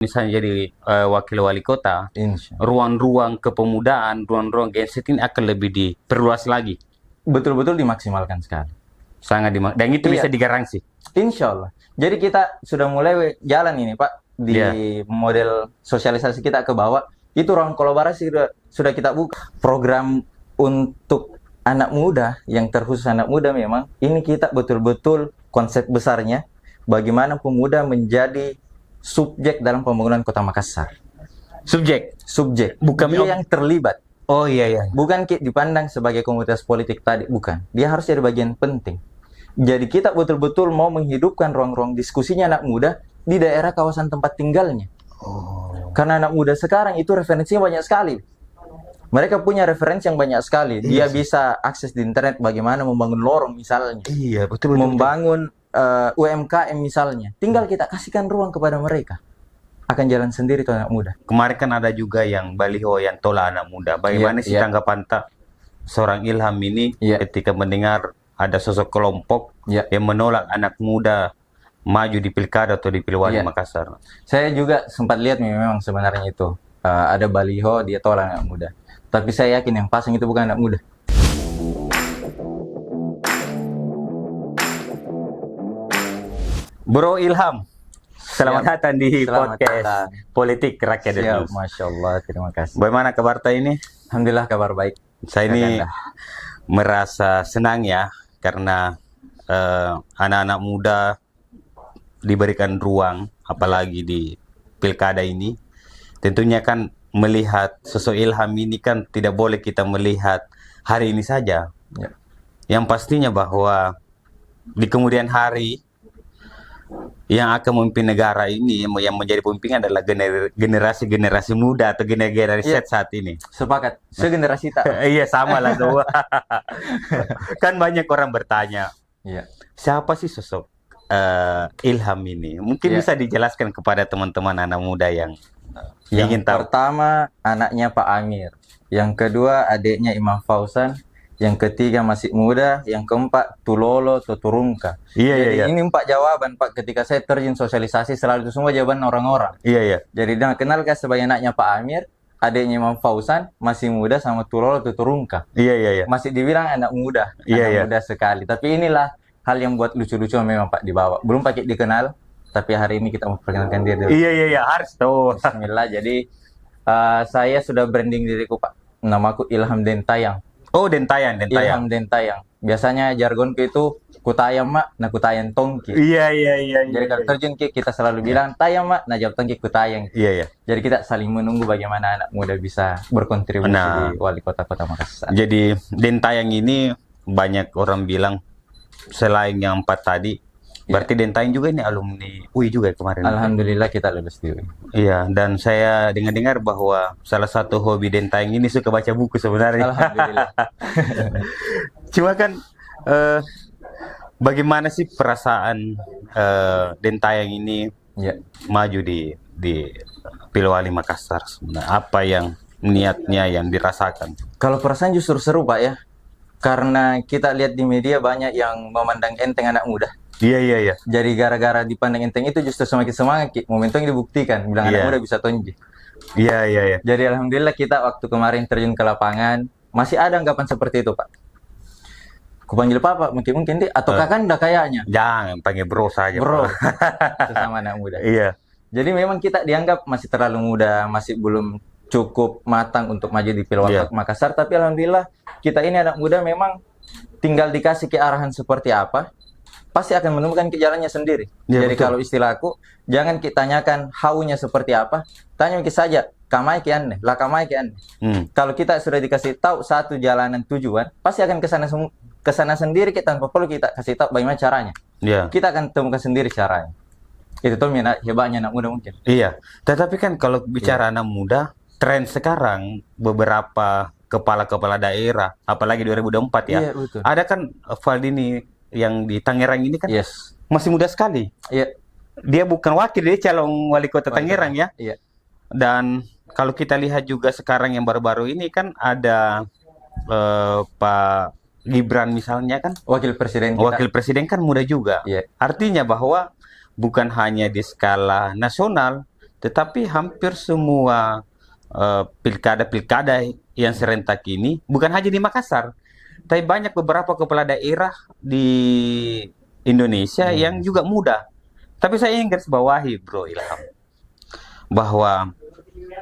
misalnya jadi wakil wali kota, Insya ruang-ruang kepemudaan, ruang-ruang genset ini akan lebih diperluas lagi. betul-betul dimaksimalkan sekali. Sangat dan itu bisa Iya. digaransi. Insya Allah. Jadi kita sudah mulai jalan ini Pak, di Iya. model sosialisasi kita ke bawah, itu ruang kolaborasi sudah kita buka. Program untuk anak muda, yang terkhusus anak muda memang, ini kita betul-betul konsep besarnya, bagaimana pemuda menjadi subjek dalam pembangunan Kota Makassar. Subjek. Bukan Dia yang terlibat. Oh iya iya. Bukan dipandang sebagai komunitas politik tadi, bukan. Dia harus jadi bagian penting. Jadi kita betul-betul mau menghidupkan ruang-ruang diskusinya anak muda di daerah kawasan tempat tinggalnya. Karena anak muda sekarang itu referensinya banyak sekali. Mereka punya referensi yang banyak sekali. Dia bisa akses di internet bagaimana membangun lorong misalnya. Iya, betul. Membangun UMKM misalnya. Tinggal kita kasihkan ruang kepada mereka. Akan jalan sendiri tuh anak muda. Kemarin kan ada juga yang baliho yang tolak anak muda. Bagaimana sih tanggapan seorang Ilham ini ketika mendengar ada sosok kelompok yang menolak anak muda maju di pilkada atau di Pilwali Makassar? Saya juga sempat lihat memang sebenarnya itu ada baliho dia tolak anak muda. Tapi saya yakin yang pasang itu bukan anak muda. Bro Ilham, selamat datang di podcast Politik Rakyat dan News. Masya Allah, terima kasih. Bagaimana kabar ini? Alhamdulillah kabar baik. Saya ini merasa senang ya, karena anak-anak muda diberikan ruang, apalagi di pilkada ini. Tentunya kan melihat sosok Ilham ini kan tidak boleh kita melihat hari ini saja. Yang pastinya bahwa di kemudian hari yang akan memimpin negara ini, yang menjadi pemimpin adalah generasi muda atau generasi Z saat ini. Sepakat, segenerasi tak. Iya, sama lah semua. Kan banyak orang bertanya, siapa sih sosok Ilham ini? Mungkin bisa dijelaskan kepada teman-teman anak muda yang ingin tahu. Pertama, anaknya Pak Amir. Yang kedua, adiknya Imam Fauzan. Yang ketiga masih muda, yang keempat Tulolo Tuturungka. Jadi ini 4 jawaban Pak, ketika saya terjun sosialisasi selalu itu semua jawaban orang-orang. Jadi dia kenalkan sebagai anaknya Pak Amir, adiknya Imam Fauzan, masih muda sama Tulolo Tuturungka. Masih dibilang anak muda, muda sekali. Tapi inilah hal yang buat lucu-lucu memang Pak dibawa. Belum pakai dikenal, tapi hari ini kita memperkenalkan dia dulu. Harus tahu. Bismillah. Jadi saya sudah branding diriku Pak. Namaku Ilham Dentayang. Oh, Dentayang. Ilham Dentayang. Biasanya jargonku itu kutayang mak, nah kutayang tongki. Jadi kalau terjun kita selalu bilang tayang mak, nah jawab tongki kutayang. Jadi kita saling menunggu bagaimana anak muda bisa berkontribusi di wali kota Makassar. Jadi Dentayang ini banyak orang bilang selain yang 4 tadi, berarti Dentayang juga ini alumni UI juga kemarin. Alhamdulillah kita lulus di UI. Iya, dan saya dengar bahwa salah satu hobi Dentayang ini suka baca buku sebenarnya. Alhamdulillah. Cuma kan bagaimana sih perasaan Dentayang ini maju di Pilwali Makassar sebenarnya? Apa yang niatnya yang dirasakan? Kalau perasaan justru seru Pak ya. Karena kita lihat di media banyak yang memandang enteng anak muda. Jadi gara-gara dipandang enteng itu justru semakin semangat. Momentum dibuktikan, bilang anak muda bisa tonji. Jadi alhamdulillah kita waktu kemarin terjun ke lapangan, masih ada anggapan seperti itu Pak. Kupanggil Papa, mungkin dia, atau kakak udah kayaknya. Jangan, panggil bro saja. Bro, sesama anak muda. Jadi memang kita dianggap masih terlalu muda, masih belum cukup matang untuk maju di Pilwali Makassar. Tapi alhamdulillah kita ini anak muda memang tinggal dikasih kearahan seperti apa, pasti akan menemukan jalannya sendiri. Jadi kalau istilahku, jangan kita tanyakan haunya seperti apa, tanya saja, kamai ke aneh, lah kamai ke aneh. Kalau kita sudah dikasih tahu satu jalanan tujuan, pasti akan ke sana sendiri, kita tanpa perlu kita kasih tahu bagaimana caranya. Kita akan temukan sendiri caranya. Itu tuh hebatnya anak muda mungkin. Tetapi kan kalau bicara anak muda, tren sekarang beberapa kepala-kepala daerah, apalagi 2024 ya, ada kan Valdini yang di Tangerang ini kan masih muda sekali. Dia bukan wakil, dia calon wali kota Tangerang ya. Dan kalau kita lihat juga sekarang yang baru-baru ini kan ada Pak Gibran misalnya kan, wakil presiden kita. Wakil presiden kan muda juga. Artinya bahwa bukan hanya di skala nasional, Tetapi hampir semua pilkada-pilkada yang serentak ini bukan hanya di Makassar, tapi banyak beberapa kepala daerah di Indonesia yang juga muda. Tapi saya ingin garis bawahi, Bro Ilham, bahwa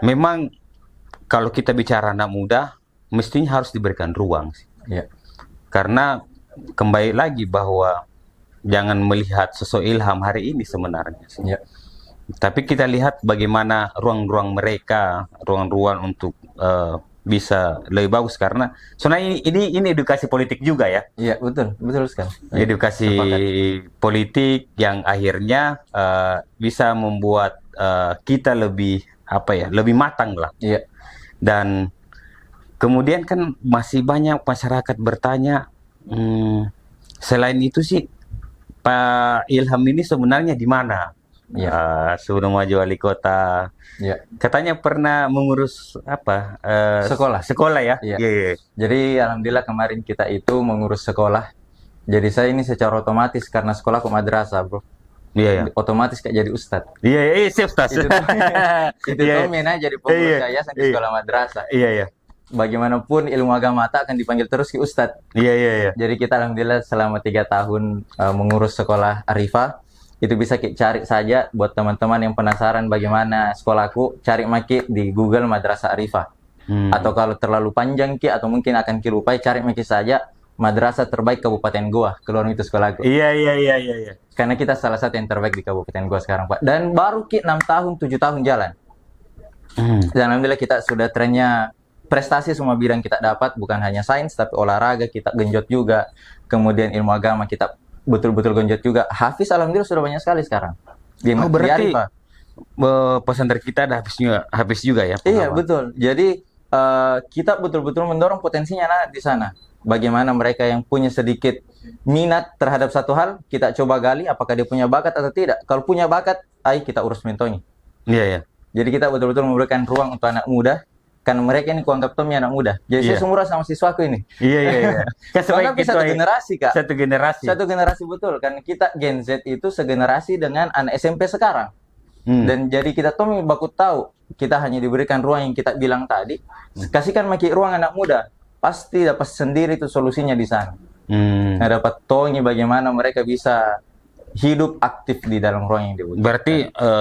memang kalau kita bicara anak muda, mestinya harus diberikan ruang. Ya. Karena kembali lagi bahwa jangan melihat sosok Ilham hari ini sebenarnya. Ya. Tapi kita lihat bagaimana ruang-ruang mereka, ruang-ruang untuk bisa lebih bagus, karena sebenarnya ini edukasi politik juga ya. Iya, betul sekali. Edukasi politik yang akhirnya bisa membuat kita lebih lebih matang lah. Iya. Dan kemudian kan masih banyak masyarakat bertanya, selain itu sih Pak Ilham ini sebenarnya di mana? Ya. Sebelum maju wali kota, katanya pernah mengurus sekolah ya. Jadi alhamdulillah kemarin kita itu mengurus sekolah. Jadi saya ini secara otomatis karena sekolah ke madrasah, bro. Otomatis kayak jadi ustadz. Siap ustadz. Itu Mena jadi pengurus yayasan di sekolah madrasah. Bagaimanapun ilmu agama tak akan dipanggil terus ke ustadz. Jadi kita alhamdulillah selama 3 tahun mengurus sekolah Arifah. Itu bisa cari saja buat teman-teman yang penasaran bagaimana sekolahku, cari maki di Google Madrasah Arifah. Atau kalau terlalu panjang atau mungkin akan lupai, cari maki saja madrasah terbaik Kabupaten Goa, keluar itu sekolahku. Iya. Karena kita salah satu yang terbaik di Kabupaten Goa sekarang, Pak. Dan baru 6 tahun, 7 tahun jalan. Dan alhamdulillah kita sudah trennya prestasi semua bidang kita dapat, bukan hanya sains tapi olahraga kita genjot juga. Kemudian ilmu agama kita betul-betul genjot juga. Hafiz alhamdulillah sudah banyak sekali sekarang. Berarti pesantren kita ada habis juga ya? Iya, betul. Jadi kita betul-betul mendorong potensinya anak di sana. Bagaimana mereka yang punya sedikit minat terhadap satu hal, kita coba gali apakah dia punya bakat atau tidak. Kalau punya bakat, ayo kita urus mentonya. Iya. Jadi kita betul-betul memberikan ruang untuk anak muda. Karena mereka ini kuanggap Tommy anak muda. Jadi saya seumuran sama siswaku ini. Iya. Tapi satu generasi, Kak. Satu generasi betul. Karena kita Gen Z itu segenerasi dengan anak SMP sekarang. Dan jadi kita Tommy baku tahu, kita hanya diberikan ruang yang kita bilang tadi. Kasihkan maki ruang anak muda. Pasti dapat sendiri itu solusinya di sana. Nah, dapat Tommy bagaimana mereka bisa hidup aktif di dalam ruang yang dibutuhkan. Berarti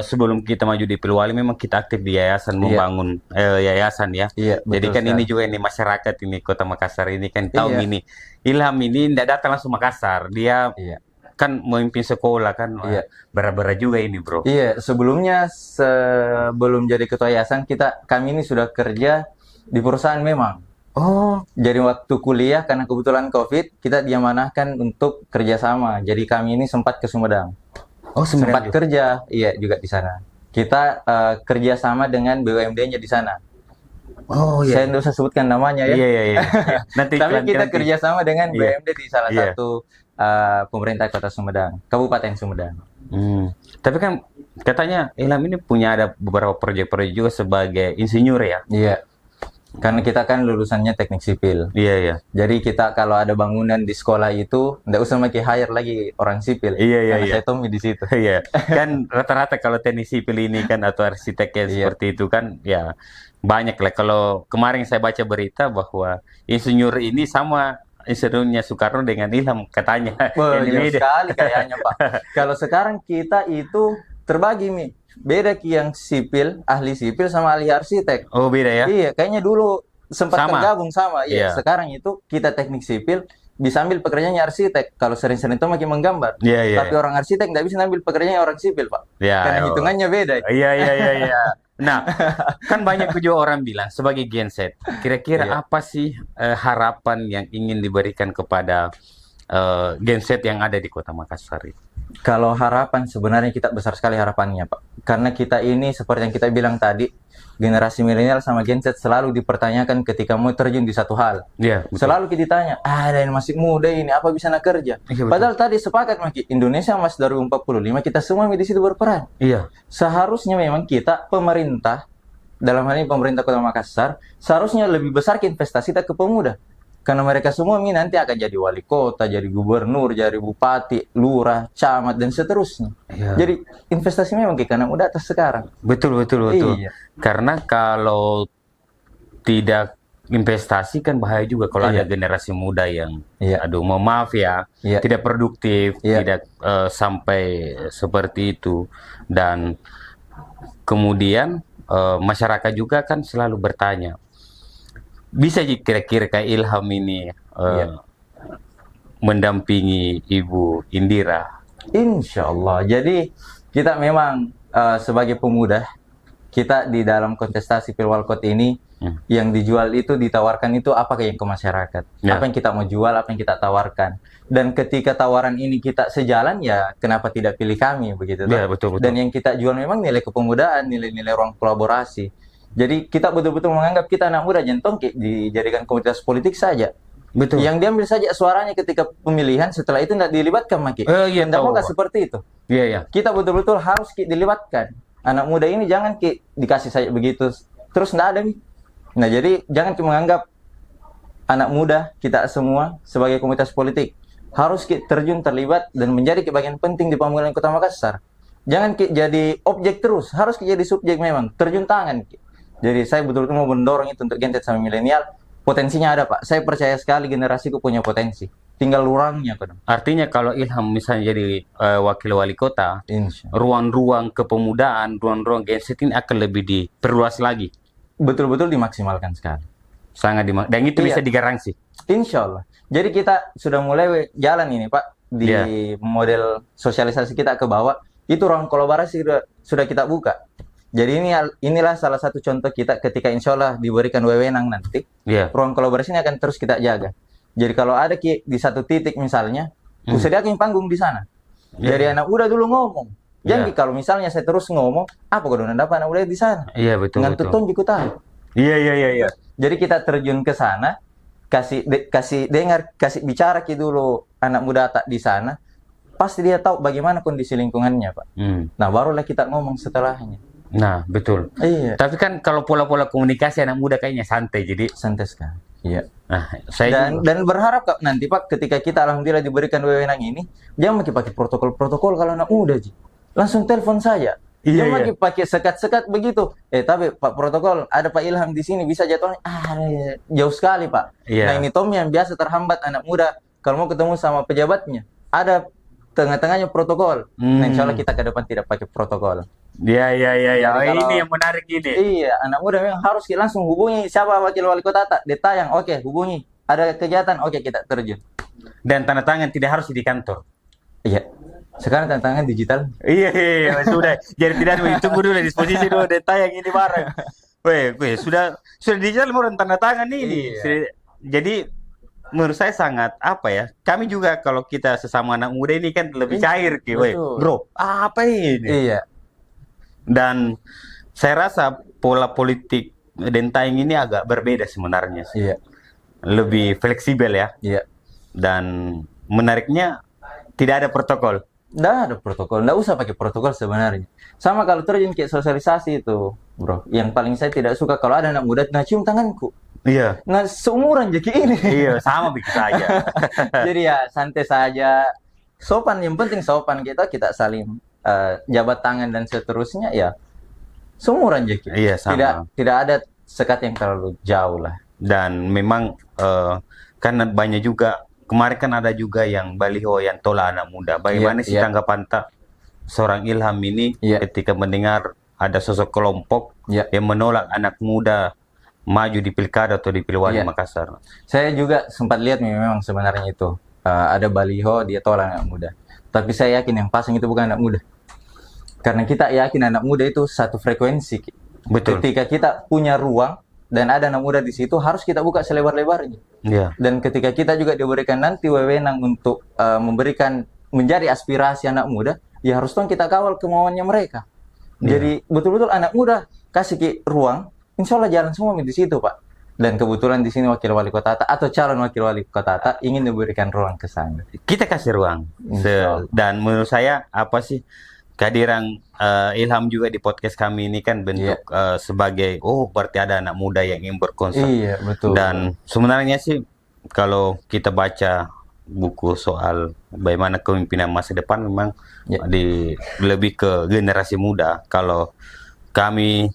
sebelum kita maju di Pilwali memang kita aktif di yayasan, membangun yayasan ya. Jadi kan ini juga ini masyarakat ini Kota Makassar ini kan tahun ini Ilham ini tidak datang langsung Makassar, dia kan memimpin sekolah kan. Berat-berat juga ini, bro. Sebelumnya sebelum jadi ketua yayasan kami ini sudah kerja di perusahaan memang. Jadi waktu kuliah karena kebetulan COVID kita diamanahkan untuk kerjasama. Jadi kami ini sempat ke Sumedang. Sempat kerja, juga di sana. Kita kerjasama dengan BUMD-nya di sana. Saya tidak usah sebutkan namanya ya. Iya. Tapi kita kerjasama dengan BUMD di salah satu pemerintah Kota Sumedang, Kabupaten Sumedang. Tapi kan katanya Ilham ini punya ada beberapa proyek-proyek juga sebagai insinyur ya. Iya. Karena kita kan lulusannya teknik sipil. Iya. Jadi kita kalau ada bangunan di sekolah itu nggak usah pakai hire lagi orang sipil. Iya. Saya Tommy di situ. Iya. Kan rata-rata kalau teknik sipil ini kan atau arsitek seperti itu kan ya banyak lah. Kalau kemarin saya baca berita bahwa insinyur ini sama insinyurnya Soekarno dengan Ilham katanya. Jauh sekali kayaknya, Pak. Kalau sekarang kita itu terbagi nih. Beda yang sipil, ahli sipil sama ahli arsitek. Beda ya? Iya, kayaknya dulu sempat tergabung sama. Iya. Sekarang itu kita teknik sipil bisa ambil pekerjaannya arsitek. Kalau sering-sering itu makin menggambar. Tapi orang arsitek nggak bisa ambil pekerjaannya orang sipil, Pak. Karena hitungannya beda. Iya. Nah, kan banyak juga orang bilang sebagai Gen Z, kira-kira apa sih harapan yang ingin diberikan kepada Gen Z yang ada di Kota Makassar itu? Kalau harapan sebenarnya kita besar sekali harapannya, Pak. Karena kita ini seperti yang kita bilang tadi, generasi milenial sama Gen Z selalu dipertanyakan ketika mau terjun di satu hal. Selalu kita ditanya, ada yang masih muda ini, apa bisa nak kerja? Padahal tadi sepakat, Maki, Indonesia Mas 2045, kita semua di situ berperan. Seharusnya memang kita, pemerintah, dalam hal ini pemerintah Kota Makassar, seharusnya lebih besar ke investasi ke pemuda. Karena mereka semua ini nanti akan jadi wali kota, jadi gubernur, jadi bupati, lurah, camat, dan seterusnya. Iya. Jadi investasi memang ke anak muda atas sekarang. Betul. Iya. Karena kalau tidak investasi kan bahaya juga kalau Iya. ada generasi muda yang, Iya. aduh, mau maaf ya, Iya. tidak produktif, Iya. tidak sampai seperti itu. Dan kemudian masyarakat juga kan selalu bertanya, bisa kira-kira kayak Ilham ini Iya. mendampingi Ibu Indira? Insya Allah. Jadi kita memang sebagai pemuda, kita di dalam kontestasi Pilwalkot ini yang dijual itu, ditawarkan itu apa yang ke masyarakat. Ya. Apa yang kita mau jual, apa yang kita tawarkan. Dan ketika tawaran ini kita sejalan, ya kenapa tidak pilih kami, begitu. Ya, betul. Dan yang kita jual memang nilai kepemudaan, nilai-nilai ruang kolaborasi. Jadi kita betul-betul menganggap kita anak muda jentong dijadikan komunitas politik saja. Betul. Yang diambil saja suaranya ketika pemilihan, setelah itu tidak dilibatkan, Maki. Iya, Tidak mau tahu. nggak seperti itu. Iya. Kita betul-betul harus dilibatkan. Anak muda ini jangan dikasih saja begitu, terus tidak ada nih. Nah, jadi jangan cuma menganggap anak muda kita semua sebagai komunitas politik. Harus terjun, terlibat, dan menjadi bagian penting di pemilihan Kota Makassar. Jangan jadi objek terus, harus jadi subjek memang, terjun tangan. Jadi saya betul-betul mau mendorong itu untuk gentet sama milenial. Potensinya ada, Pak. Saya percaya sekali generasiku punya potensi. Tinggal lurangnya, Pak. Artinya kalau Ilham misalnya jadi wakil wali kota, Insya Allah. ruang-ruang kepemudaan, ruang-ruang genset ini akan lebih diperluas lagi. Betul-betul dimaksimalkan sekali. Sangat dan itu Iya. bisa digaransi. Insya Allah. Jadi kita sudah mulai jalan ini, Pak, di model sosialisasi kita ke bawah. Itu ruang kolaborasi sudah kita buka. Jadi inilah salah satu contoh kita ketika insya Allah diberikan wewenang nanti. Iya. Ruang kolaborasi ini akan terus kita jaga. Jadi kalau ada di satu titik misalnya, sediakan panggung di sana. Jadi anak muda dulu ngomong. Jangan kalau misalnya saya terus ngomong, apa kau dapat anak muda di sana? Iya, betul. Dengan tutun tahu. Iya. Jadi kita terjun ke sana, kasih dengar, kasih bicara dulu anak muda tak di sana. Pasti dia tahu bagaimana kondisi lingkungannya, Pak. Nah, barulah kita ngomong setelahnya. Nah, betul. Iya. Tapi kan kalau pola-pola komunikasi anak muda kayaknya santai, jadi Santai sekali. Iya. nah, saya Dan berharap Kak, nanti Pak ketika kita alhamdulillah diberikan wewenang ini, jangan pakai protokol anak muda, Ji. Langsung telepon saja. Iya, Jangan pakai sekat-sekat begitu. Tapi Pak protokol, ada Pak Ilham di sini bisa jadwalnya. Jauh sekali, Pak. Iya. Nah, ini Tom yang biasa terhambat anak muda kalau mau ketemu sama pejabatnya. Ada tengah-tengahnya protokol. Nah, insya Allah kita ke depan tidak pakai protokol. Iya. Jadi Ini kalau- yang menarik ini. Iya, anak muda memang harus langsung hubungi siapa wakil wali kota tak. Dia tayang, oke, hubungi. Ada kegiatan, oke, kita terjun. Dan tanda tangan tidak harus di kantor. Iya. Sekarang tantangan digital. Iya, sudah. Jadi tidak tunggu dulu disposisi dulu data yang ini bareng. Weh, sudah digital mau tanda tangan ini. Iya. Jadi menurut saya sangat apa ya? Kami juga kalau kita sesama anak muda ini kan lebih cair, weh. Betul. Bro, apa ini? Iya. Dan saya rasa pola politik Dentaing ini agak berbeda sebenarnya. Iya. Lebih fleksibel ya. Iya. Dan menariknya tidak ada protokol. Nggak ada protokol, nggak usah pakai protokol sebenarnya. Sama kalau terjun kayak sosialisasi itu, bro. Yang paling saya tidak suka kalau ada anak muda, nah cium tanganku. Iya. Nah seumuran jadi ini. Iya, sama begitu saja. Jadi ya santai saja, sopan. Yang penting sopan kita saling jabat tangan dan seterusnya ya. Seumuran jadi. Iya, sama. Tidak ada sekat yang terlalu jauh lah. Dan memang karena banyak juga kemarin kan ada juga yang baliho yang tolak anak muda. Bagaimana sih tanggapan tak seorang Ilham ini ketika mendengar ada sosok kelompok yang menolak anak muda maju di pilkada atau di Pilwali Makassar? Saya juga sempat lihat memang sebenarnya itu ada baliho dia tolak anak muda. Tapi saya yakin yang pasang itu bukan anak muda. Karena kita yakin anak muda itu satu frekuensi. Betul. Ketika kita punya ruang dan ada anak muda di situ, harus kita buka selebar-lebarnya. Iya. Dan ketika kita juga diberikan nanti wewenang untuk menjadi aspirasi anak muda, ya harus dong kita kawal kemauannya mereka. Jadi betul-betul anak muda kasih ruang, insya Allah jalan semua di situ, Pak. Dan kebetulan di sini wakil wali kota atau calon wakil wali kota ingin diberikan ruang ke sana. Kita kasih ruang. Dan menurut saya apa sih kehadiran Ilham juga di podcast kami ini kan bentuk sebagai berarti ada anak muda yang ingin berkonsep. Iya, betul. Dan sebenarnya sih kalau kita baca buku soal bagaimana kepemimpinan masa depan, memang lebih ke generasi muda. Kalau kami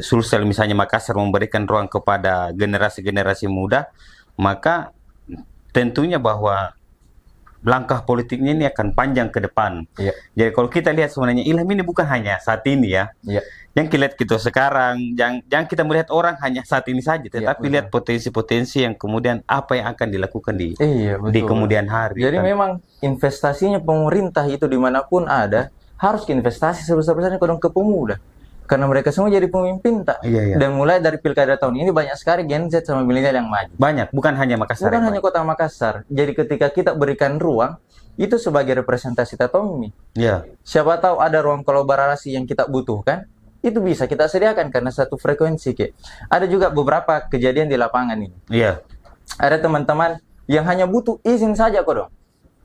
Sulsel misalnya Makassar memberikan ruang kepada generasi-generasi muda, maka tentunya bahwa langkah politiknya ini akan panjang ke depan. Jadi kalau kita lihat sebenarnya ilham ini bukan hanya saat ini ya. Yang kita lihat gitu sekarang, jangan kita melihat orang hanya saat ini saja, tetapi lihat potensi-potensi yang kemudian apa yang akan dilakukan di kemudian hari. Jadi memang investasinya pemerintah itu dimanapun ada, harus ke investasi sebesar-besarnya ke pemuda. Karena mereka semua jadi pemimpin tak. Dan mulai dari pilkada tahun ini banyak sekali Gen Z sama milenial yang maju. Banyak, bukan hanya Makassar. Bukan hanya kota Makassar. Jadi ketika kita berikan ruang, itu sebagai representasi Tatomi. Siapa tahu ada ruang kolaborasi yang kita butuhkan, itu bisa kita sediakan karena satu frekuensi. Ada juga beberapa kejadian di lapangan ini. Ada teman-teman yang hanya butuh izin saja kok dong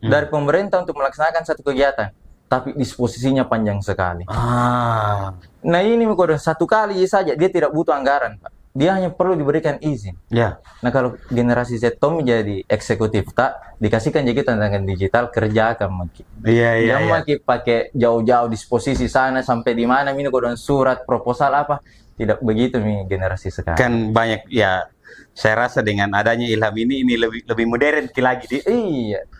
dari pemerintah untuk melaksanakan satu kegiatan, tapi disposisinya panjang sekali. Nah ini kok dong, satu kali saja dia tidak butuh anggaran, Pak. Dia hanya perlu diberikan izin. Nah kalau generasi Z Tommy jadi eksekutif tak dikasihkan jadi tantangan digital, kerja akan maki. Maki pakai jauh-jauh disposisi sana sampai di mana ini kodon surat proposal apa, tidak begitu nih generasi sekarang. Kan banyak ya. Saya rasa dengan adanya ilham ini lebih modern lagi.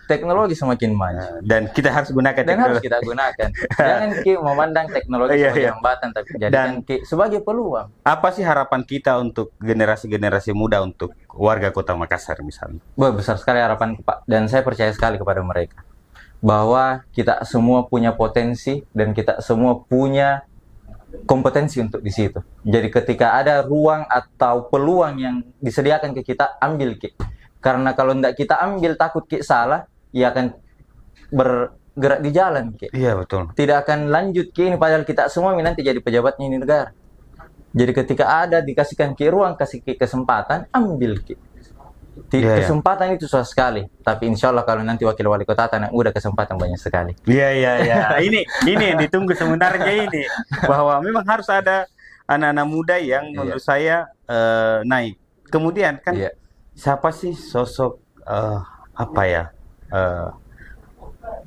Teknologi semakin maju dan kita harus gunakan harus kita gunakan. Jangan memandang teknologi sebagai hambatan, tapi jadikan sebagai peluang. Apa sih harapan kita untuk generasi-generasi muda, untuk warga Kota Makassar misalnya? Besar sekali harapan Pak, dan saya percaya sekali kepada mereka bahwa kita semua punya potensi dan kita semua punya kompetensi untuk di situ. Jadi ketika ada ruang atau peluang yang disediakan ke kita, ambil Ki. Karena kalau tidak kita ambil, takut Ki salah, ya akan bergerak di jalan Ki. Betul. Tidak akan lanjut Ki ini, padahal kita semua nanti jadi pejabatnya ini negara. Jadi ketika ada dikasihkan Ki ruang, kasih Ki kesempatan, ambil Ki. Kesempatan itu susah sekali, tapi insya Allah kalau nanti wakil wali kota anak muda kesempatan banyak sekali. Ini yang ditunggu sebenarnya ini, bahwa memang harus ada anak-anak muda yang menurut saya naik. Kemudian kan siapa sih sosok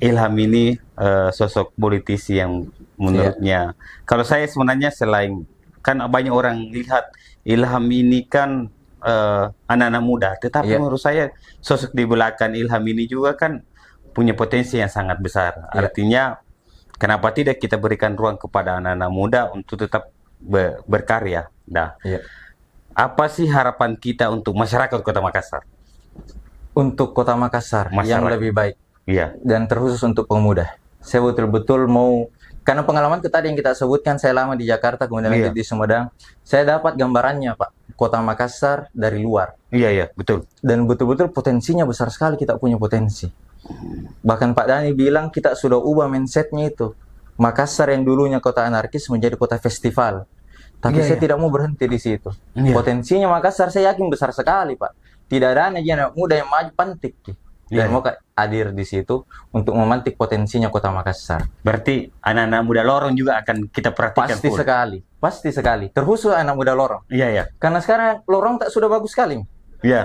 Ilham ini, sosok politisi yang menurutnya, kalau saya sebenarnya selain kan banyak orang lihat Ilham ini kan anak-anak muda, tetapi menurut saya sosok di belakang Ilham ini juga kan punya potensi yang sangat besar. Artinya kenapa tidak kita berikan ruang kepada anak-anak muda untuk tetap berkarya. Apa sih harapan kita untuk masyarakat Kota Makassar? Untuk Kota Makassar yang lebih baik, dan terkhusus untuk pemuda. Saya betul-betul mau, karena pengalamanku tadi yang kita sebutkan, saya lama di Jakarta, kemudian di Sumedang, saya dapat gambarannya Pak, Kota Makassar dari luar. Betul. Dan betul-betul potensinya besar sekali, kita punya potensi. Bahkan Pak Dhani bilang kita sudah ubah mindsetnya itu. Makassar yang dulunya kota anarkis menjadi kota festival. Tapi saya tidak mau berhenti di situ. Potensinya Makassar saya yakin besar sekali Pak. Tidak ada anak muda yang maju pantik. Dan mau hadir di situ untuk memantik potensinya Kota Makassar. Berarti anak-anak muda lorong juga akan kita perhatikan. Pasti sekali. Terkhusus anak muda lorong. Karena sekarang lorong tak sudah bagus sekali.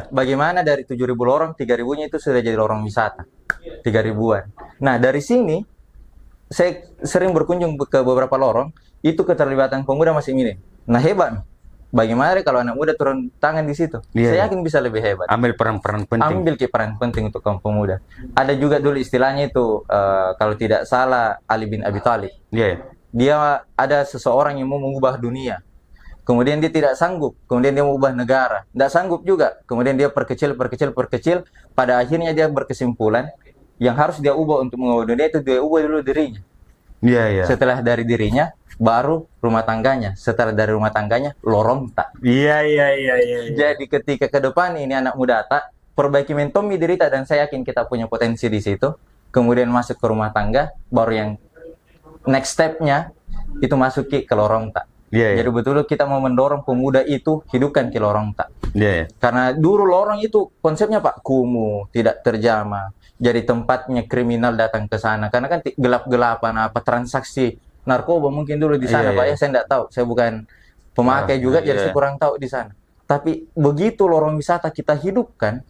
Bagaimana dari 7.000 lorong, 3.000-nya itu sudah jadi lorong wisata. 3.000-an. Nah dari sini saya sering berkunjung ke beberapa lorong, itu keterlibatan pemuda masih minim. Nah hebat. Bagaimana kalau anak muda turun tangan di situ? Saya yakin bisa lebih hebat. Ambil peran-peran penting. Ambil peran penting untuk kaum pemuda. Ada juga dulu istilahnya itu, kalau tidak salah, Ali bin Abi Thalib. Dia ada seseorang yang mau mengubah dunia. Kemudian dia tidak sanggup. Kemudian dia mau ubah negara. Tidak sanggup juga. Kemudian dia perkecil. Pada akhirnya dia berkesimpulan, yang harus dia ubah untuk mengubah dunia itu dia ubah dulu dirinya. Setelah dari dirinya, baru rumah tangganya. Setelah dari rumah tangganya, lorong tak. Jadi ketika ke depan ini anak muda tak perbaiki mentomi diri tak, dan saya yakin kita punya potensi di situ. Kemudian masuk ke rumah tangga, baru yang next stepnya itu masuk ke lorong tak. Jadi betul kita mau mendorong pemuda itu hidupkan ke lorong tak. Karena dulu lorong itu konsepnya Pak kumuh, tidak terjamah. Jadi tempatnya kriminal datang ke sana. Karena kan gelap-gelapan transaksi narkoba mungkin dulu di sana Pak ya, saya tidak tahu. Saya bukan pemakai juga, jadi saya kurang tahu di sana. Tapi begitu lorong wisata kita hidupkan,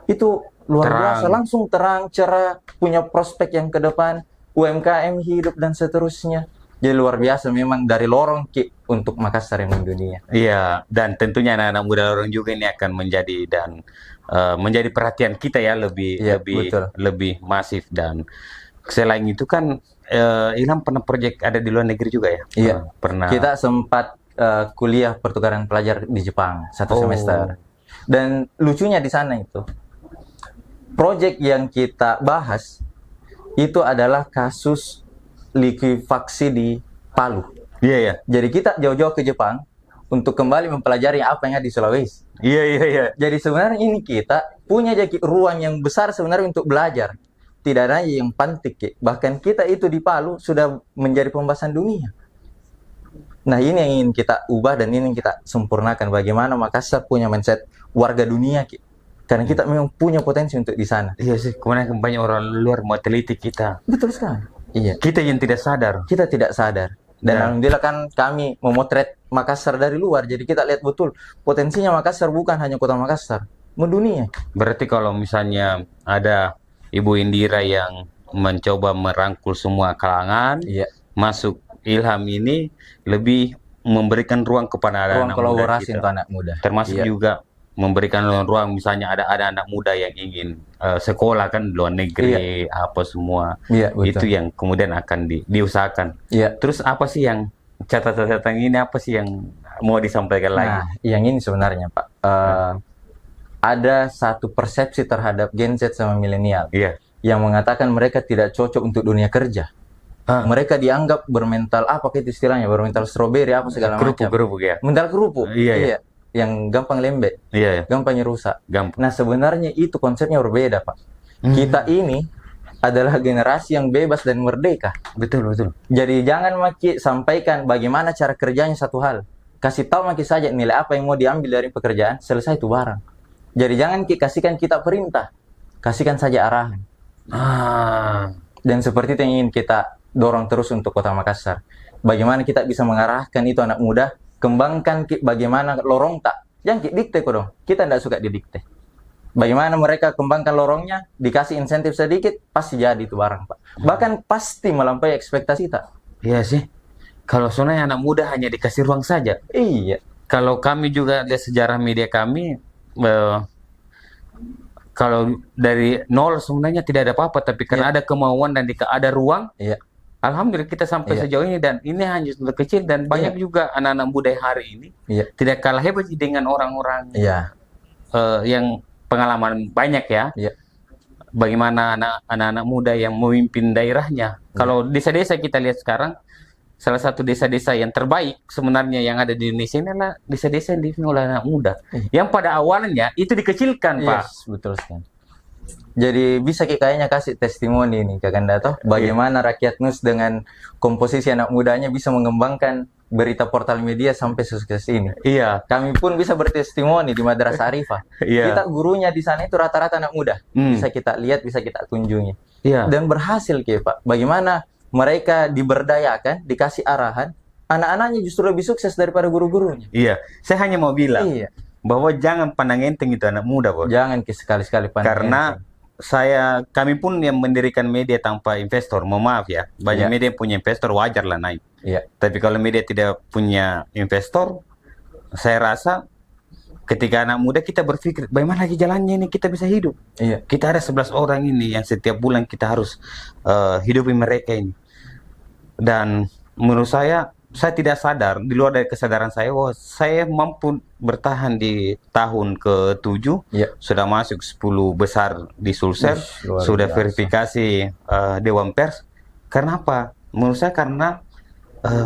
itu luar Terang. biasa, langsung terang, cerah, punya prospek yang ke depan, UMKM hidup dan seterusnya. Jadi luar biasa memang dari lorong Ki untuk Makassar yang mendunia. Iya, dan tentunya anak-anak muda orang juga ini akan menjadi menjadi perhatian kita ya, lebih Iya, lebih betul. lebih masif. Dan selain itu kan Ilham pernah proyek ada di luar negeri juga ya? Iya. Pernah. Kita sempat kuliah pertukaran pelajar di Jepang 1 Oh. semester. Dan lucunya di sana itu, proyek yang kita bahas itu adalah kasus likuifaksi di Palu. Iya, iya. Jadi kita jauh-jauh ke Jepang untuk kembali mempelajari apa yang ada di Sulawesi. Iya, iya, iya. Jadi sebenarnya ini kita punya ruang yang besar sebenarnya untuk belajar. Tidak ada yang pantik. Ki. Bahkan kita itu di Palu sudah menjadi pembahasan dunia. Nah ini yang ingin kita ubah dan ini yang kita sempurnakan. Bagaimana Makassar punya mindset warga dunia. Ki. Karena kita memang punya potensi untuk di sana. Iya sih, kemudian banyak orang luar mau teliti kita. Betul sekali. Iya. Kita yang tidak sadar. Kita tidak sadar. Dan alhamdulillah kan kami memotret Makassar dari luar. Jadi kita lihat betul potensinya Makassar bukan hanya kota Makassar, mendunia. Berarti kalau misalnya ada Ibu Indira yang mencoba merangkul semua kalangan, Iya. masuk Ilham ini lebih memberikan ruang kepada Ruang anak muda kolaborasi kita. untuk anak muda. Termasuk Iya. juga memberikan ruang misalnya ada anak muda yang ingin sekolah kan luar negeri apa semua. Iya, betul. Itu yang kemudian akan diusahakan. Iya. Terus apa sih yang catatan-catatan ini apa sih yang mau disampaikan lagi? Nah, yang ini sebenarnya Pak, ada satu persepsi terhadap Gen Z sama milenial Iya. yang mengatakan mereka tidak cocok untuk dunia kerja. Mereka dianggap bermental apa itu istilahnya, bermental strawberry apa segala macam. Kerupuk ya. Mental kerupuk. Iya, iya. Yang gampang lembek, Iya, iya. gampang rusak. Gampang. Nah, sebenarnya itu konsepnya berbeda, Pak. Kita ini adalah generasi yang bebas dan merdeka. Betul, betul. Jadi jangan Maki sampaikan bagaimana cara kerjanya satu hal. Kasih tahu Maki saja nilai apa yang mau diambil dari pekerjaan, selesai itu barang. Jadi jangan kasihkan kita perintah. Kasihkan saja arahan. Dan seperti itu yang ingin kita dorong terus untuk Kota Makassar. Bagaimana kita bisa mengarahkan itu anak muda, kembangkan bagaimana lorong tak. Jangan dikte kok dong. Kita tidak suka didikte. Bagaimana mereka kembangkan lorongnya, dikasih insentif sedikit, pasti jadi itu barang, Pak. Bahkan pasti melampaui ekspektasi tak. Iya sih. Kalau sebenarnya anak muda hanya dikasih ruang saja. Iya. Kalau kami juga lihat sejarah media kami, kalau dari nol sebenarnya tidak ada apa-apa, tapi karena ada kemauan dan ada ruang, alhamdulillah kita sampai sejauh ini. Dan ini hanya sudah kecil dan banyak juga anak-anak muda hari ini tidak kalah hebat dengan orang-orang yang pengalaman banyak ya. Bagaimana anak-anak muda yang memimpin daerahnya. Kalau desa-desa kita lihat sekarang, salah satu desa-desa yang terbaik sebenarnya yang ada di Indonesia ini adalah desa-desa yang dipimpin oleh anak muda. Yang pada awalnya itu dikecilkan, Pak. Betul sekali. Jadi bisa kayaknya kasih testimoni nih Kak Ganda toh, bagaimana rakyat NUS dengan komposisi anak mudanya bisa mengembangkan berita portal media sampai sukses ini. Iya. Kami pun bisa bertestimoni di Madrasah Arifah. Kita gurunya di sana itu rata-rata anak muda. Bisa kita lihat, bisa kita kunjungi. Dan berhasil Pak. Bagaimana mereka diberdayakan, dikasih arahan, anak-anaknya justru lebih sukses daripada guru-gurunya. Iya. Saya hanya mau bilang bahwa jangan pandang enteng itu anak muda, Bos. Jangan sekali-sekali pandang karena enteng. Kami pun yang mendirikan media tanpa investor, mohon maaf ya. Banyak media yang punya investor, wajar lah naik. Tapi kalau media tidak punya investor, saya rasa ketika anak muda kita berpikir, bagaimana lagi jalannya ini kita bisa hidup. Kita ada 11 orang ini yang setiap bulan kita harus hidupi mereka ini. Dan menurut saya tidak sadar, di luar dari kesadaran saya, bahwa saya mampu bertahan di tahun ke-7, sudah masuk 10 besar di Sulsel, sudah verifikasi Dewan Pers. Karena apa? Menurut saya karena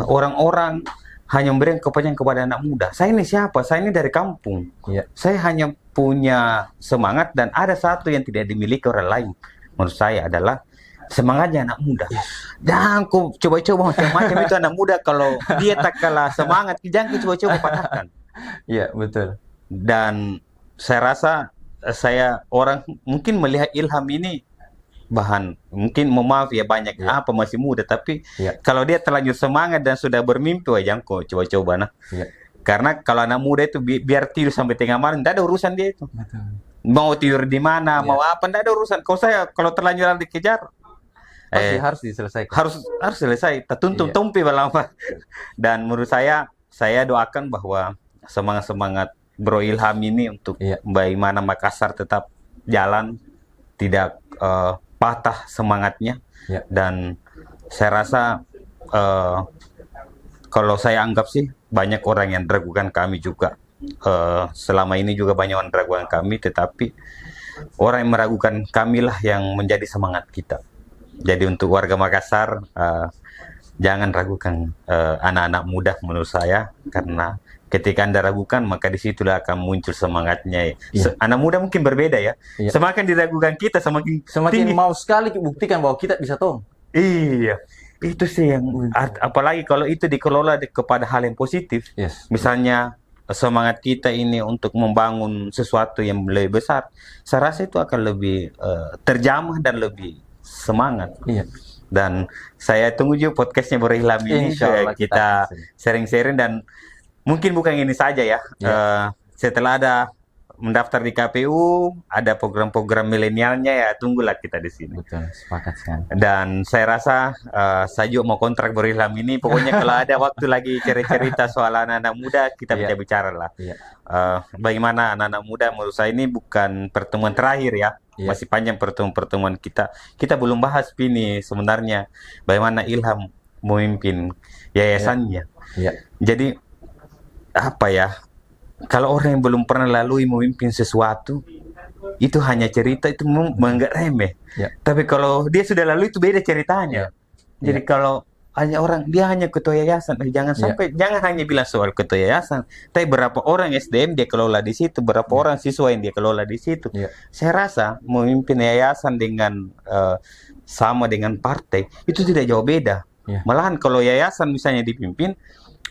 orang-orang hanya memberikan kepercayaan kepada anak muda. Saya ini siapa? Saya ini dari kampung. Saya hanya punya semangat dan ada satu yang tidak dimiliki orang lain. Menurut saya adalah semangatnya anak muda. Jangan kau coba-coba macam-macam itu anak muda. Kalau dia tak kalah semangat, jangan kau coba-coba patahkan. Iya, betul. Dan saya rasa orang mungkin melihat Ilham ini bahan, mungkin maaf ya banyak apa masih muda, tapi kalau dia terlanjur semangat dan sudah bermimpi, jangan kau coba-coba nah. Karena kalau anak muda itu biar tidur sampai tengah malam, tidak ada urusan dia itu. mau tidur di mana, mau apa, tidak ada urusan. Kalau saya kalau terlanjur dikejar, pasti harus diselesaikan. Harus selesai. Tertuntut tumpi lama. Dan menurut saya doakan bahwa semangat Bro Ilham ini untuk bagaimana Makassar tetap jalan, tidak patah semangatnya. Dan saya rasa kalau saya anggap sih banyak orang yang meragukan kami juga. Selama ini juga banyak orang meragukan kami, tetapi orang yang meragukan kami lah yang menjadi semangat kita. Jadi untuk warga Makassar, jangan ragukan anak-anak muda menurut saya, karena ketika Anda ragukan maka disitulah akan muncul semangatnya. Anak muda mungkin berbeda ya. Semakin diragukan kita semakin tinggi. Mau sekali buktikan bahwa kita bisa tong. Iya. Itu sih yang apalagi kalau itu dikelola kepada hal yang positif. Misalnya semangat kita ini untuk membangun sesuatu yang lebih besar, saya rasa itu akan lebih terjamah dan lebih semangat. Dan saya tunggu juga podcastnya Bro Ilham ini, kita sharing-sharing, dan mungkin bukan ini saja ya. Setelah ada mendaftar di KPU, ada program-program milenialnya, ya tunggulah kita di sini. Betul, sepakat sekali. Dan saya rasa saya juga mau kontrak Bro Ilham ini. Pokoknya kalau ada waktu lagi cerita soal anak-anak muda, kita bisa bicara lah. Bagaimana anak-anak muda, menurut saya ini bukan pertemuan terakhir ya. Masih panjang pertemuan-pertemuan kita. Kita belum bahas ini sebenarnya bagaimana Ilham memimpin yayasannya. Jadi apa ya? Kalau orang yang belum pernah lalui memimpin sesuatu, itu hanya cerita, itu menganggap remeh. Tapi kalau dia sudah lalu, itu beda ceritanya. Jadi kalau hanya orang, dia hanya ketua yayasan, jangan sampai, jangan hanya bilang soal ketua yayasan, tapi berapa orang SDM dia kelola di situ, berapa orang siswa yang dia kelola di situ. Saya rasa memimpin yayasan dengan sama dengan partai, itu tidak jauh beda. Malahan kalau yayasan misalnya dipimpin,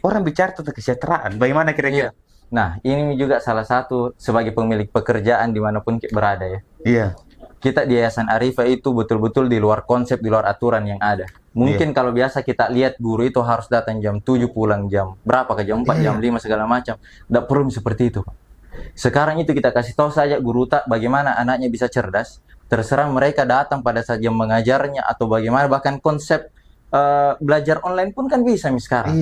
orang bicara tentang kesejahteraan. Bagaimana kira-kira? Nah, ini juga salah satu sebagai pemilik pekerjaan dimanapun kita berada ya. Kita di Yayasan Arifah itu betul-betul di luar konsep, di luar aturan yang ada. Mungkin kalau biasa kita lihat guru itu harus datang jam 7, pulang jam berapa, ke jam 4, jam 5, segala macam. Tidak perlu seperti itu. Sekarang itu kita kasih tahu saja guru tak bagaimana anaknya bisa cerdas. Terserah mereka datang pada saat jam mengajarnya atau bagaimana, bahkan konsep belajar online pun kan bisa sekarang.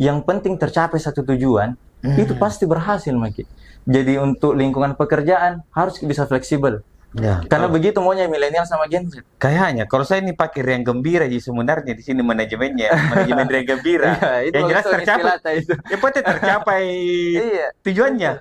Yang penting tercapai satu tujuan. Itu pasti berhasil, Maki. Jadi untuk lingkungan pekerjaan harus bisa fleksibel. Karena begitu maunya milenial sama Gen Z. Kayaknya kalau saya ini pakai Riang Gembira sih sebenarnya di sini manajemennya, manajemen Riang Gembira. Yang jelas tercapai. Yang penting tercapai tujuannya.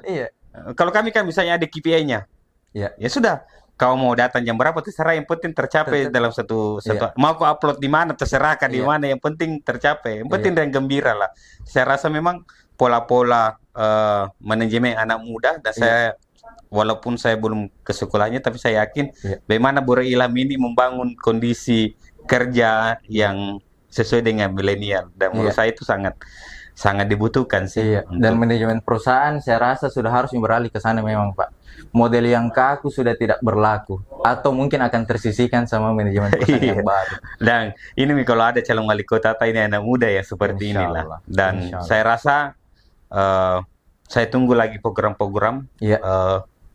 Kalau kami kan misalnya ada KPI-nya. Ya sudah, kau mau datang jam berapa terserah, yang penting tercapai dalam satu mau kau upload di mana terserah kan di mana, yang penting tercapai. Yang penting Riang Gembira lah. Saya rasa memang pola-pola manajemen anak muda, dan saya walaupun saya belum ke sekolahnya, tapi saya yakin bagaimana Bro Ilham ini membangun kondisi kerja yang sesuai dengan milenial, dan menurut saya itu sangat dibutuhkan sih. Dan manajemen perusahaan saya rasa sudah harus beralih ke sana memang, Pak. Model yang kaku sudah tidak berlaku, atau mungkin akan tersisihkan sama manajemen perusahaan yang baru. Dan ini kalau ada calon wali kota, ini anak muda ya seperti inilah. Dan saya rasa saya tunggu lagi program-program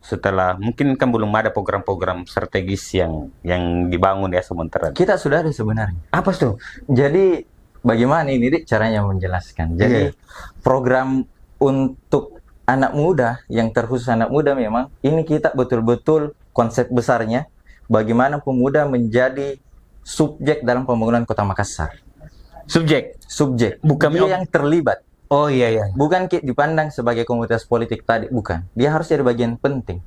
setelah, mungkin kan belum ada program-program strategis yang dibangun ya sementara. Kita sudah ada sebenarnya. Apa tuh? Jadi bagaimana ini Dik, caranya menjelaskan. Jadi program untuk anak muda, yang terkhusus anak muda, memang ini kita betul-betul konsep besarnya bagaimana pemuda menjadi subjek dalam pembangunan Kota Makassar. Subjek, bukan dia yang terlibat. Bukan dipandang sebagai komunitas politik tadi, bukan. Dia harus jadi bagian penting.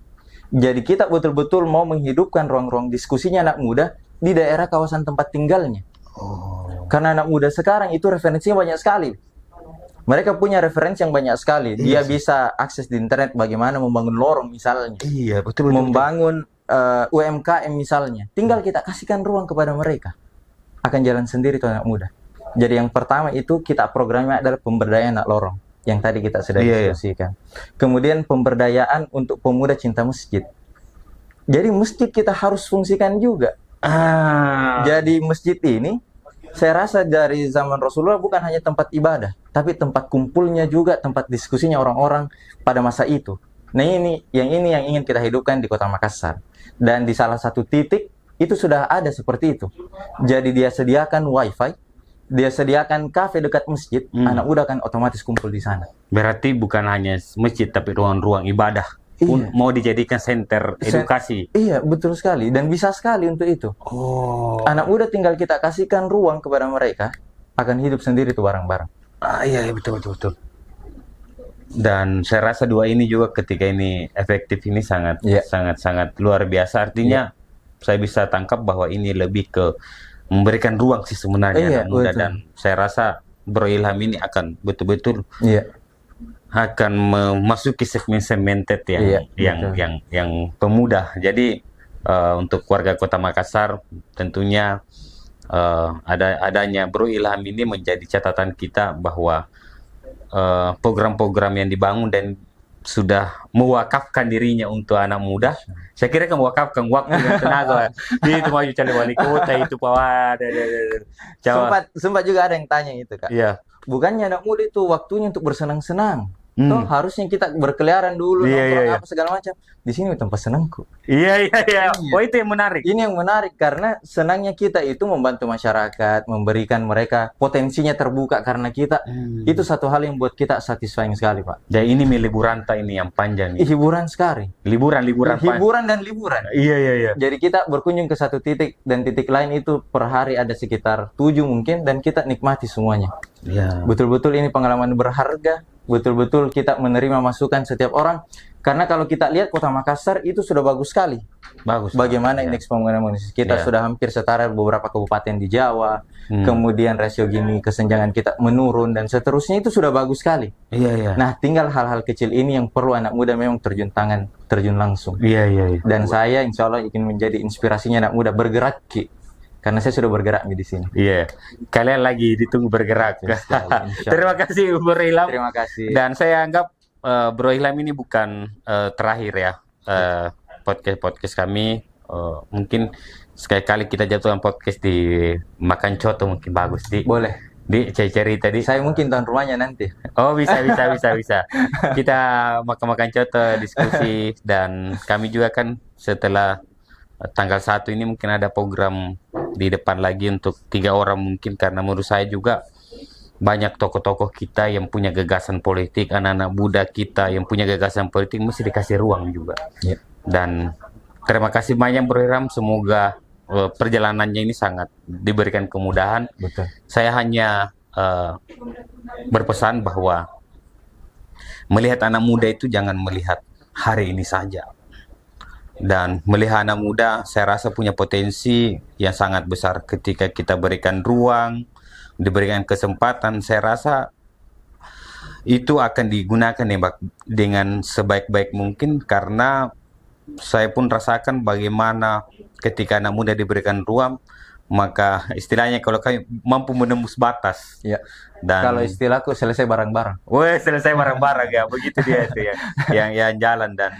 Jadi kita betul-betul mau menghidupkan ruang-ruang diskusinya anak muda di daerah kawasan tempat tinggalnya. Karena anak muda sekarang itu referensinya banyak sekali. Mereka punya referensi yang banyak sekali. Dia bisa akses di internet bagaimana membangun lorong misalnya. Membangun UMKM misalnya. Tinggal kita kasihkan ruang kepada mereka. Akan jalan sendiri tuh anak muda. Jadi yang pertama itu kita programnya adalah pemberdayaan anak lorong, yang tadi kita sudah diskusikan. Kemudian pemberdayaan untuk pemuda cinta masjid. Jadi masjid kita harus fungsikan juga. Jadi masjid ini saya rasa dari zaman Rasulullah bukan hanya tempat ibadah, tapi tempat kumpulnya juga, tempat diskusinya orang-orang pada masa itu. Nah ini yang ingin kita hidupkan di Kota Makassar. Dan di salah satu titik itu sudah ada seperti itu. Jadi dia sediakan wifi, dia sediakan kafe dekat masjid, anak muda kan otomatis kumpul di sana. Berarti bukan hanya masjid tapi ruang-ruang ibadah pun mau dijadikan center edukasi. Iya, betul sekali dan bisa sekali untuk itu. Oh. Anak muda tinggal kita kasihkan ruang kepada mereka, akan hidup sendiri tuh bareng-bareng. Iya, betul. Dan saya rasa dua ini juga ketika ini efektif ini sangat luar biasa. Artinya saya bisa tangkap bahwa ini lebih ke memberikan ruang sih sebenarnya anak muda, dan saya rasa Bro Ilham ini akan betul-betul akan memasuki segmen cemented yang pemuda. Jadi untuk warga Kota Makassar tentunya adanya Bro Ilham ini menjadi catatan kita bahwa program-program yang dibangun dan sudah mewakafkan dirinya untuk anak muda. Saya kira kan mewakafkan waktu dan tenaga. Itu maju cari wali kota itu sempat juga ada yang tanya itu, Kak. Iya. Bukannya anak muda itu waktunya untuk bersenang-senang. Toh harusnya kita berkeliaran dulu, apa segala macam. Di sini tempat senangku. Iya. Oh, itu yang menarik. Ini yang menarik karena senangnya kita itu membantu masyarakat, memberikan mereka potensinya terbuka karena kita. Itu satu hal yang buat kita satisfying sekali, Pak. Jadi ini liburan ini yang panjang. Hiburan sekali. Liburan. Hiburan dan liburan. Iya. Jadi kita berkunjung ke satu titik dan titik lain itu per hari ada sekitar 7 mungkin, dan kita nikmati semuanya. Iya. Betul-betul ini pengalaman berharga. Betul-betul kita menerima masukan setiap orang. Karena kalau kita lihat Kota Makassar itu sudah bagus sekali. Bagus. Bagaimana indeks pembangunan manusia kita sudah hampir setara beberapa kabupaten di Jawa. Kemudian rasio Gini kesenjangan kita menurun dan seterusnya, itu sudah bagus sekali. Iya. Nah, tinggal hal-hal kecil ini yang perlu anak muda memang terjun langsung. Iya. Dan saya insya Allah ingin menjadi inspirasinya anak muda bergerak, Ki. Karena saya sudah bergerak di sini. Iya. Kalian lagi ditunggu bergerak. Terima kasih Bro Ilham. Terima kasih. Dan saya anggap Bro Ilham ini bukan terakhir ya podcast kami. Mungkin sekali-kali kita jatuhkan podcast di Makan Coto mungkin bagus di. Boleh. Di cerita tadi. Saya mungkin tuan rumahnya nanti. Oh, bisa. Kita makan coto, diskusi, dan kami juga kan setelah tanggal 1 ini mungkin ada program di depan lagi untuk 3 orang mungkin, karena menurut saya juga banyak tokoh-tokoh kita yang punya gagasan politik, anak-anak muda kita yang punya gagasan politik mesti dikasih ruang juga. Dan terima kasih banyak Bro Ilham, semoga perjalanannya ini sangat diberikan kemudahan. Betul. Saya hanya berpesan bahwa melihat anak muda itu jangan melihat hari ini saja. Dan melihat anak muda, saya rasa punya potensi yang sangat besar. Ketika kita berikan ruang, diberikan kesempatan, saya rasa itu akan digunakan dengan sebaik-baik mungkin. Karena saya pun rasakan bagaimana ketika anak muda diberikan ruang, maka istilahnya kalau kami mampu menembus batas. Ya. Dan kalau istilahku selesai bareng-bareng. Selesai bareng-bareng ya, begitu dia itu ya, yang jalan. Dan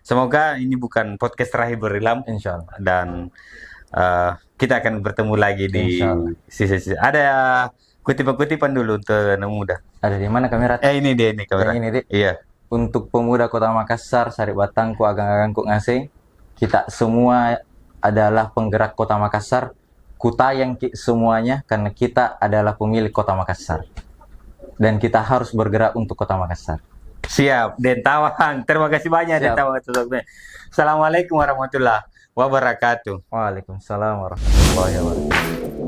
semoga ini bukan podcast terakhir Bro Ilham. Insya Allah. Dan kita akan bertemu lagi di sisi. Ada kutipan dulu untuk anak muda. Ada di mana kamera? Ini dia kamera. Ini dia. Iya. Untuk pemuda Kota Makassar, Sari Batangku, Agang-agangku ngasih, kita semua adalah penggerak Kota Makassar. Kutayang semuanya karena kita adalah pemilik Kota Makassar. Dan kita harus bergerak untuk Kota Makassar. Siap, Dentawan. Terima kasih banyak Dentawan. Assalamualaikum warahmatullahi wabarakatuh. Waalaikumsalam warahmatullahi wabarakatuh.